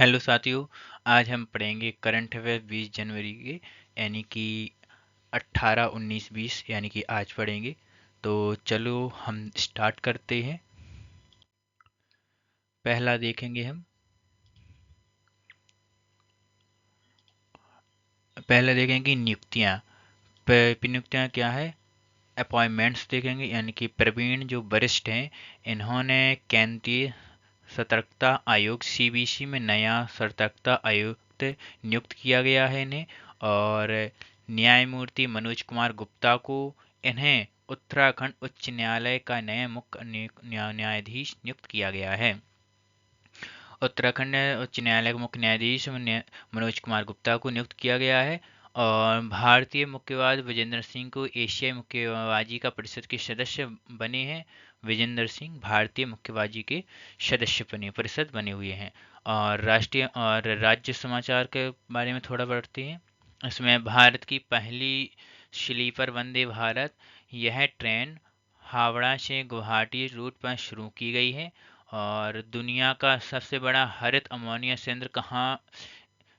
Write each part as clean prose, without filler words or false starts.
Hello साथियों। आज हम पढ़ेंगे करंट अफेयर 20 जनवरी के, यानी कि 18, 19, 20, यानी कि आज पढ़ेंगे। तो चलो हम स्टार्ट करते हैं। पहला देखेंगे हम। पहला देखेंगे कि नियुक्तियाँ। नियुक्तियाँ क्या है? अपॉइंटमेंट्स देखेंगे, यानी कि प्रवीण जो वरिष्ठ हैं, इन्होंने केंद्रीय सतर्कता आयोग सीबीसी में नया सतर्कता आयुक्त नियुक्त किया गया है इन्हें। और न्यायमूर्ति मनोज कुमार गुप्ता को इन्हें उत्तराखंड उच्च न्यायालय का नया मुख्य न्यायाधीश नियुक्त किया गया है। उत्तराखंड उच्च न्यायालय के मुख्य न्यायाधीश मनोज कुमार गुप्ता को नियुक्त किया गया है। और भारतीय मुक्केबाज विजेंद्र सिंह को एशियाई मुक्केबाजी का परिषद के सदस्य बने हैं। विजेंद्र सिंह भारतीय मुक्केबाजी के सदस्य बने परिषद बने हुए हैं। और राष्ट्रीय और राज्य समाचार के बारे में थोड़ा पढ़ते हैं। इसमें भारत की पहली स्लीपर वंदे भारत यह ट्रेन हावड़ा से गुवाहाटी रूट पर शुरू की गई है। और दुनिया का सबसे बड़ा हरित अमोनिया संयंत्र कहाँ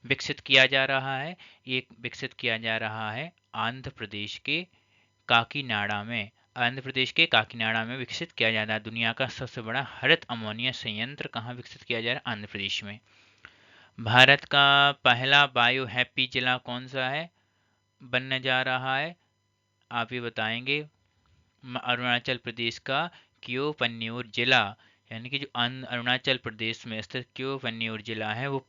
विकसित किया जा रहा है? ये विकसित किया जा रहा है आंध्र प्रदेश के काकीनाडा में। आंध्र प्रदेश के काकीनाडा में विकसित किया जा रहा है दुनिया का सबसे बड़ा हरित अमोनिया संयंत्र। कहाँ विकसित किया जा रहा है? आंध्र प्रदेश में। भारत का पहला बायो हैप्पी जिला कौन सा है बनने जा रहा है? आप ये बताएंगे। अरुणाचल प्रदेश का क्योपन्यूर जिला, यानी कि जो अरुणाचल प्रदेश में स्थित क्योपन्यूर जिला है वो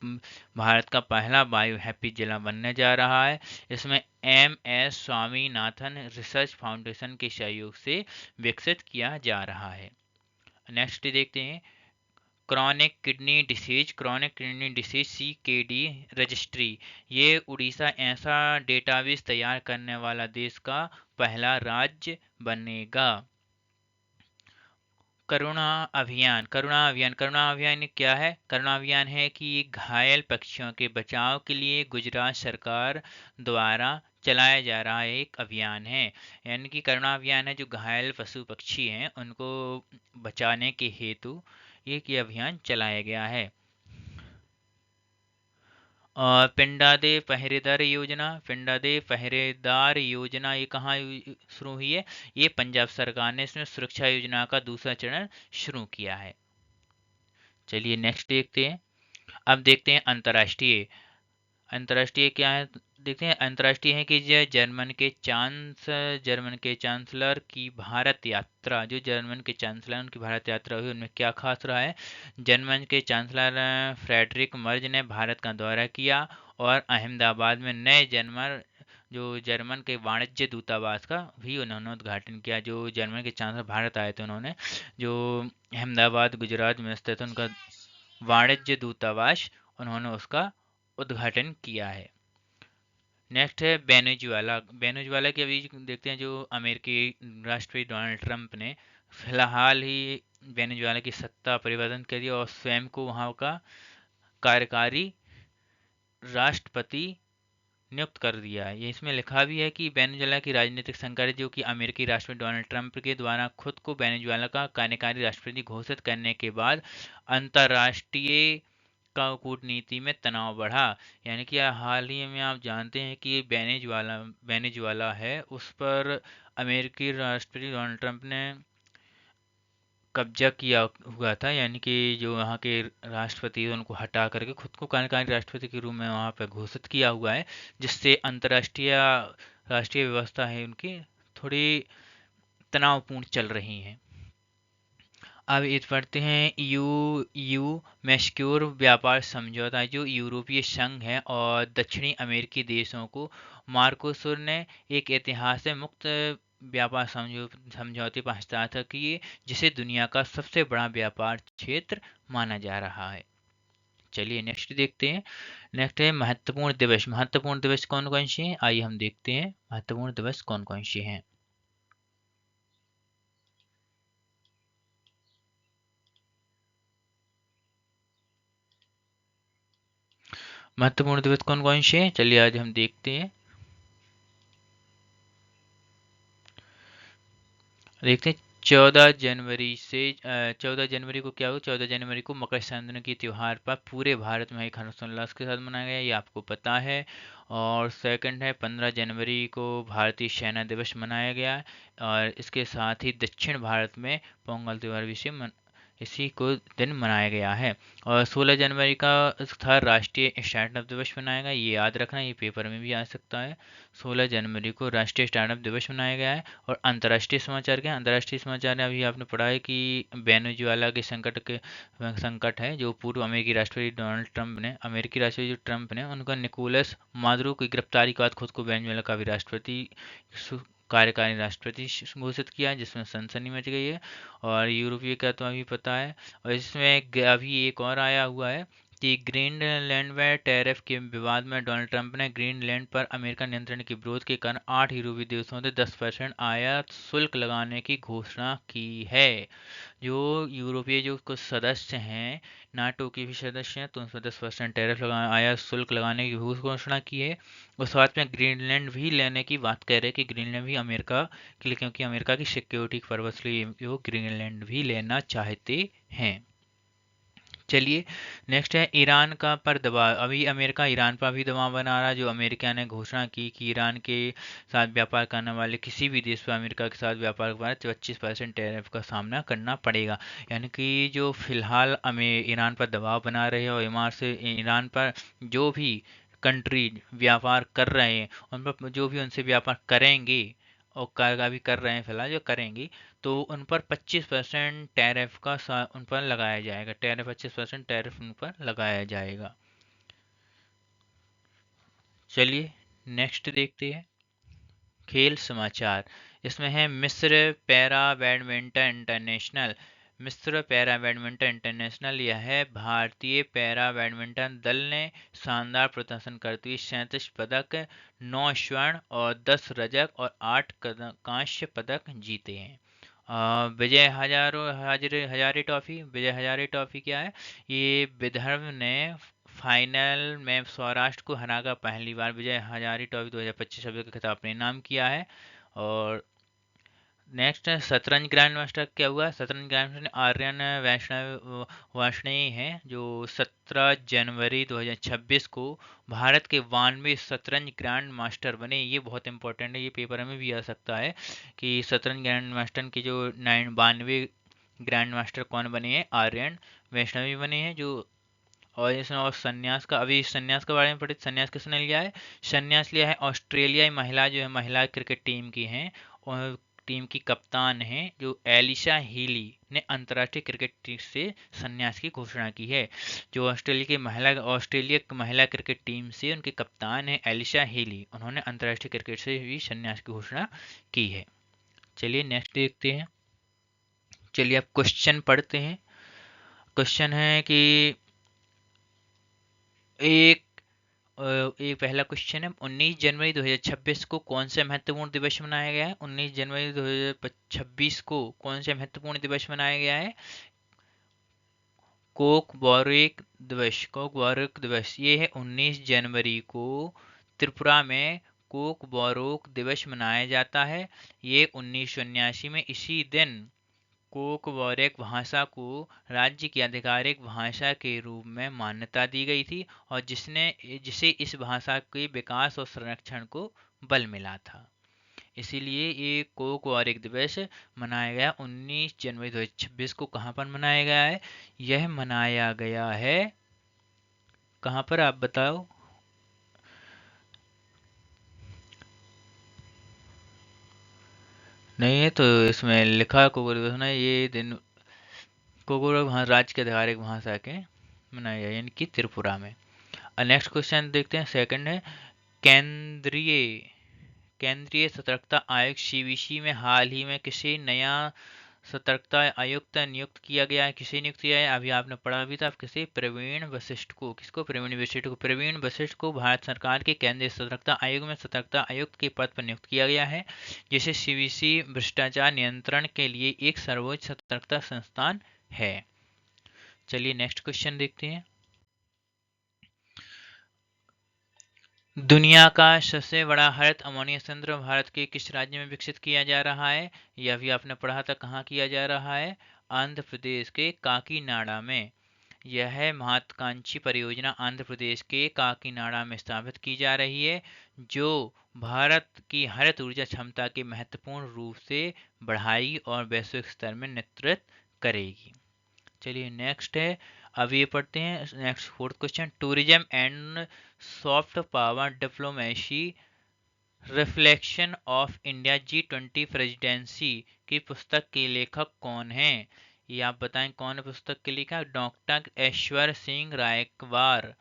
भारत का पहला बायो हैप्पी जिला बनने जा रहा है। इसमें MS स्वामीनाथन रिसर्च फाउंडेशन के सहयोग से विकसित किया जा रहा है। नेक्स्ट देखते हैं। Chronic kidney disease CKD registry. ये उड़ीसा ऐसा डेटाबेस तैयार करने वाला देश का पहला राज्य बनेगा। करुणा अभियान क्या है? करुणा अभियान है कि घायल पक्षियों के बचाव के लिए गुजरात सरकार द्वारा चलाया जा रहा है एक अभियान है। यानी कि करुणा अभियान है, जो घायल पशु पक्षी हैं उनको बचाने के हेतु ये अभियान चलाया गया है। और पिंडा दे पहरेदार योजना ये कहाँ शुरू हुई है? ये पंजाब सरकार ने इसमें सुरक्षा योजना का दूसरा चरण शुरू किया है। चलिए नेक्स्ट देखते हैं। अब देखते हैं अंतर्राष्ट्रीय। अंतर्राष्ट्रीय क्या है देखते हैं। अंतर्राष्ट्रीय है कि जो जर्मन के चांसलर की भारत यात्रा, जो जर्मन के चांसलर उनकी भारत यात्रा हुई, उनमें क्या खास रहा है? जर्मन के चांसलर फ्रेडरिक मर्ज ने भारत का दौरा किया और अहमदाबाद में नए जर्मन के वाणिज्य दूतावास का भी उन्होंने उद्घाटन किया। जो जर्मन के चांसलर भारत आए थे, उन्होंने जो अहमदाबाद गुजरात में स्थित उनका वाणिज्य दूतावास, उन्होंने उसका उद्घाटन किया है। नेक्स्ट है वेनेजुएला। वेनेजुएला के अभी देखते हैं। जो अमेरिकी राष्ट्रपति डोनाल्ड ट्रंप ने फिलहाल ही वेनेजुएला की सत्ता परिवर्तन कर दिया और स्वयं को वहां का कार्यकारी राष्ट्रपति नियुक्त कर दिया है। ये इसमें लिखा भी है कि वेनेजुएला की राजनीतिक संकट, जो कि अमेरिकी राष्ट्रपति डोनाल्ड ट्रंप के द्वारा खुद को वेनेजुएला का कार्यकारी राष्ट्रपति घोषित करने के बाद अंतर्राष्ट्रीय का कूटनीति में तनाव बढ़ा। यानी कि हाल ही में आप जानते हैं कि वेनेजुएला है, उस पर अमेरिकी राष्ट्रपति डोनाल्ड ट्रंप ने कब्जा किया हुआ था। यानी कि जो वहाँ के राष्ट्रपति उनको हटा करके खुद को कार्यकारी राष्ट्रपति के रूप में वहाँ पर घोषित किया हुआ है, जिससे अंतर्राष्ट्रीय राष्ट्रीय व्यवस्था है उनकी थोड़ी तनावपूर्ण चल रही है। अब इस पढ़ते हैं। यू यू मैस्क्योर व्यापार समझौता, जो यूरोपीय संघ है और दक्षिणी अमेरिकी देशों को मार्कोसुर ने एक ऐतिहासिक मुक्त व्यापार समझौते पर हस्ताक्षर किए, जिसे दुनिया का सबसे बड़ा व्यापार क्षेत्र माना जा रहा है। चलिए नेक्स्ट देखते हैं। नेक्स्ट है महत्वपूर्ण दिवस। महत्वपूर्ण दिवस कौन कौन से हैं? आइए हम देखते हैं महत्वपूर्ण दिवस कौन कौन से हैं। महत्वपूर्ण दिवस कौन कौन से हैं, चलिए आज हम देखते हैं। देखते हैं। 14 जनवरी को क्या हुआ, 14 जनवरी को मकर संक्रांति के त्यौहार पर पूरे भारत में एक हर्षोल्लास के साथ मनाया गया, ये आपको पता है। और सेकंड है 15 जनवरी को भारतीय सेना दिवस मनाया गया है। और इसके साथ ही दक्षिण भारत में पोंगल त्यौहार भी इसी को दिन मनाया गया है। और 16 जनवरी का था राष्ट्रीय स्टार्टअप दिवस मनाया गया, ये याद रखना, ये पेपर में भी आ सकता है। 16 जनवरी को राष्ट्रीय स्टार्टअप दिवस मनाया गया है। और अंतर्राष्ट्रीय समाचार क्या है, अंतर्राष्ट्रीय समाचार में अभी आपने पढ़ा है कि वेनेजुएला के संकट है, जो पूर्व अमेरिकी राष्ट्रपति डोनाल्ड ट्रंप ने, अमेरिकी राष्ट्रपति जो ट्रंप ने, उनका निकोलस मादुरो की गिरफ्तारी के बाद खुद को वेनेजुएला का भी कार्यकारी राष्ट्रपति घोषित किया है, जिसमें सनसनी मच गई है। और यूरोपीय का तो अभी पता है। और इसमें अभी एक और आया हुआ है कि ग्रीनलैंड में टैरिफ के विवाद में डोनाल्ड ट्रंप ने ग्रीनलैंड पर अमेरिका नियंत्रण के विरोध के कारण 8 यूरोपीय देशों से 10% आयात शुल्क लगाने की घोषणा की है। जो यूरोपीय जो कुछ सदस्य हैं, नाटो के भी सदस्य हैं, तो उन पर 10% टैरिफ लगा आयात शुल्क लगाने की घोषणा की है। और साथ में ग्रीनलैंड भी लेने की बात कह रहे हैं कि ग्रीनलैंड भी अमेरिका के लिए, क्योंकि अमेरिका की सिक्योरिटी पर्पस के लिए वो ग्रीनलैंड भी लेना चाहते हैं। चलिए नेक्स्ट है ईरान का पर दबाव। अभी अमेरिका ईरान पर भी दबाव बना रहा है। जो अमेरिका ने घोषणा की कि ईरान के साथ व्यापार करने वाले किसी भी देश पर अमेरिका के साथ व्यापार करना तो 25% टैरिफ का सामना करना पड़ेगा। यानी कि जो फिलहाल ईरान पर दबाव बना रहे हैं और ईरान पर जो भी कंट्री व्यापार कर रहे हैं, उन पर जो भी उनसे व्यापार करेंगे और भी कर रहे हैं फिलहाल जो करेंगी, तो उन पर 25% टैरिफ का उन पर लगाया जाएगा। टैरिफ 25% टैरिफ उन पर लगाया जाएगा। चलिए नेक्स्ट देखते हैं खेल समाचार। इसमें है मिस्र पैरा बैडमिंटन इंटरनेशनल। मिस्र पैरा बैडमिंटन इंटरनेशनल, यह है भारतीय पैरा बैडमिंटन दल ने शानदार प्रदर्शन करते हुए 37 पदक, 9 स्वर्ण और 10 रजत और 8 कांस्य पदक जीते हैं। विजय हजारे ट्रॉफी, विजय हजारे ट्रॉफी क्या है, ये विदर्भ ने फाइनल में सौराष्ट्र को हराकर पहली बार विजय हजारे ट्रॉफी 2025 का खिताब अपने नाम किया है। और नेक्स्ट है शतरंज ग्रैंड मास्टर क्या हुआ, शतरंज ग्रैंड मास्टर आर्यन वैष्णव वार्ष्णेय हैं, जो 17 जनवरी 2026 को भारत के 92 शतरंज ग्रैंड मास्टर बने। ये बहुत इंपॉर्टेंट है, ये पेपर में भी आ सकता है कि शतरंज ग्रैंड मास्टर के जो 92 ग्रैंड मास्टर कौन बने हैं, आर्यन वैष्णवी बने हैं। जो और इसमें और संन्यास का, अभी संन्यास के बारे में पढ़े, संन्यास किसने लिया है, संन्यास लिया है ऑस्ट्रेलियाई महिला जो है महिला क्रिकेट टीम की हैं, और टीम की कप्तान हैं जो एलिशा हीली ने अंतर्राष्ट्रीय क्रिकेट टीम से संन्यास की घोषणा की है। जो ऑस्ट्रेलिया महिला क्रिकेट टीम से उनके कप्तान है एलिशा हीली, उन्होंने अंतर्राष्ट्रीय क्रिकेट से भी संन्यास की घोषणा की है। चलिए नेक्स्ट देखते हैं। चलिए अब क्वेश्चन पढ़ते हैं। क्वेश्चन है कि एक ये पहला क्वेश्चन है, 19 जनवरी 2026 को कौन सा महत्वपूर्ण दिवस मनाया गया है, 19 जनवरी 2026 को कौन सा महत्वपूर्ण दिवस मनाया गया है, कोक बोरेक दिवस। कोक बोरेक दिवस ये है 19 जनवरी को त्रिपुरा में कोक बोरोक दिवस मनाया जाता है। ये 1979 में इसी दिन कोकबोरेक भाषा को राज्य की आधिकारिक भाषा के रूप में मान्यता दी गई थी, और जिसे इस भाषा के विकास और संरक्षण को बल मिला था। इसीलिए ये कोकबोरेक दिवस मनाया गया 19 जनवरी 2026 को। कहाँ पर मनाया गया है, यह मनाया गया है कहाँ पर, आप बताओ। नहीं है तो इसमें लिखा कोकबोरेक दिवस ना, ये दिन कोकबोरोक राज्य के आधिकारिक भाषा के मनाया गया, यानी कि त्रिपुरा में। नेक्स्ट क्वेश्चन देखते हैं, सेकंड है केंद्रीय केंद्रीय सतर्कता आयोग सीवीसी में हाल ही में किसे नया सतर्कता आयुक्त नियुक्त किया गया है, किसे नियुक्त किया है, अभी आपने पढ़ा भी था, किसे, प्रवीण वशिष्ठ को। किसको, प्रवीण वशिष्ठ को। प्रवीण वशिष्ठ को भारत सरकार के केंद्रीय सतर्कता आयोग में सतर्कता आयुक्त के पद पर नियुक्त किया गया है, जिसे सीवीसी भ्रष्टाचार नियंत्रण के लिए एक सर्वोच्च सतर्कता संस्थान है। चलिए नेक्स्ट क्वेश्चन देखते हैं। दुनिया का सबसे बड़ा हरित अमोनिया संयंत्र भारत के किस राज्य में विकसित किया जा रहा है? यह भी आपने पढ़ा था, कहाँ किया जा रहा है? आंध्र प्रदेश के काकीनाडा में। यह महत्वाकांक्षी परियोजना आंध्र प्रदेश के काकीनाडा में स्थापित की जा रही है, जो भारत की हरित ऊर्जा क्षमता के महत्वपूर्ण रूप से बढ़ाएगी और वैश्विक स्तर में नेतृत्व करेगी। चलिए नेक्स्ट है, अब ये पढ़ते हैं next fourth question. Tourism and soft power diplomacy reflection of India G20 presidency की पुस्तक के लेखक कौन है? ये आप बताएं, कौन है पुस्तक के लेखक? डॉक्टर ऐश्वर्य सिंह रायकवार।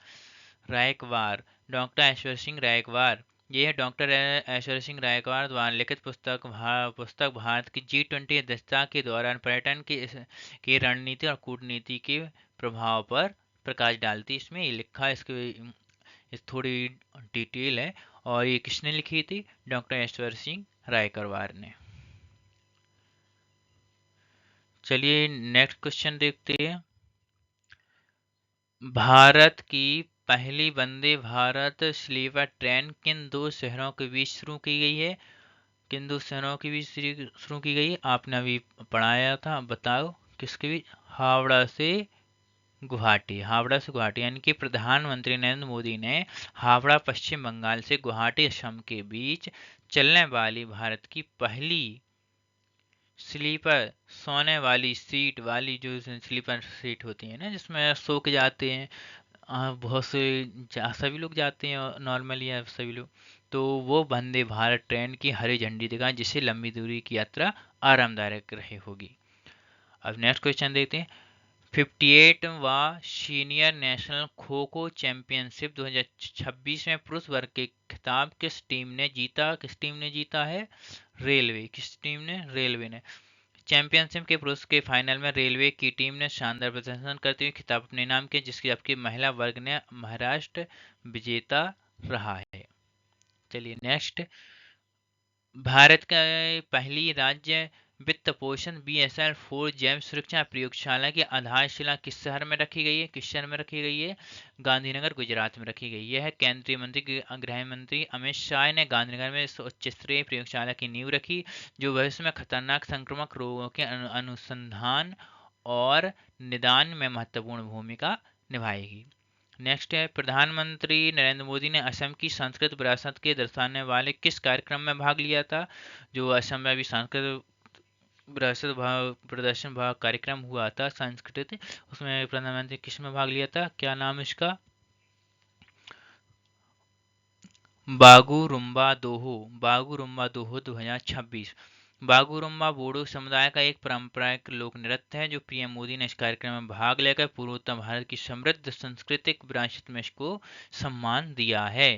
रायकवार, डॉक्टर ऐश्वर्य सिंह रायकवार। ये है डॉक्टर ऐश्वर्य सिंह रायकवार द्वारा लिखित पुस्तक भारत की G20 अध्यक्षता के दौरान पर्यटन की रणनीति और कूटनीति के प्रभाव पर प्रकाश डालती है। इसमें ये लिखा है, इसके इस थोड़ी डिटेल है। और ये किसने लिखी थी? डॉक्टर ऐश्वर्य सिंह रायकवार ने। चलिए नेक्स्ट क्वेश्चन देखते हैं। भारत की पहली वंदे भारत स्लीपर ट्रेन किन दो शहरों के बीच शुरू की गई है? किन दो शहरों के बीच शुरू की गई है? आपने अभी पढ़ाया था, बताओ किसके बीच? हावड़ा से गुवाहाटी। हावड़ा से गुवाहाटी, यानी कि प्रधानमंत्री नरेंद्र मोदी ने हावड़ा पश्चिम बंगाल से गुवाहाटी असम के बीच चलने वाली भारत की पहली स्लीपर सोने वाली सीट वाली, जो स्लीपर सीट होती है ना जिसमें सो के जाते हैं, बहुत से सभी लोग जाते हैं नॉर्मली, या सभी लोग, तो वो वंदे भारत ट्रेन की हरी झंडी दिखाएं, जिससे लंबी दूरी की यात्रा आरामदायक रही होगी। अब नेक्स्ट क्वेश्चन देखते हैं। 58वां senior national kho kho championship 2026 में पुरुष वर्ग के खिताब किस टीम ने जीता? किस टीम ने जीता है? रेलवे। किस टीम ने? रेलवे ने। चैंपियनशिप के पुरुष के फाइनल में रेलवे की टीम ने शानदार प्रदर्शन करते हुए खिताब अपने नाम किया, जिसकी जबकि महिला वर्ग ने महाराष्ट्र विजेता रहा है। चलिए नेक्स्ट। भारत का पहली राज्य वित्त पोषण BSL-4 जैव सुरक्षा प्रयोगशाला की आधारशिला किस शहर में रखी गई है? किस शहर में रखी गई है? गांधीनगर, गुजरात में रखी गई। यह केंद्रीय मंत्री गृह मंत्री अमित शाह ने गांधीनगर में इस उच्च स्तरीय प्रयोगशाला की नींव रखी, जो भविष्य में खतरनाक संक्रामक रोगों के अनुसंधान और निदान में महत्वपूर्ण भूमिका निभाएगी। नेक्स्ट है, प्रधानमंत्री नरेंद्र मोदी ने असम की सांस्कृतिक विरासत के दर्शाने वाले किस कार्यक्रम में भाग लिया था? जो असम में अभी सांस्कृतिक विरासत प्रदर्शन भाग कार्यक्रम हुआ था सांस्कृतिक, उसमें प्रधानमंत्री किस में भाग लिया था? क्या नाम है इसका? बागुरुम्बा दोहो। बागुरुम्बा दोहो 2026। बागुरुम्बा बोडो समुदाय का एक पारंपरिक लोक नृत्य है, जो पीएम मोदी ने इस कार्यक्रम में भाग लेकर पूर्वोत्तर भारत की समृद्ध सांस्कृतिक विरासत में इसको सम्मान दिया है।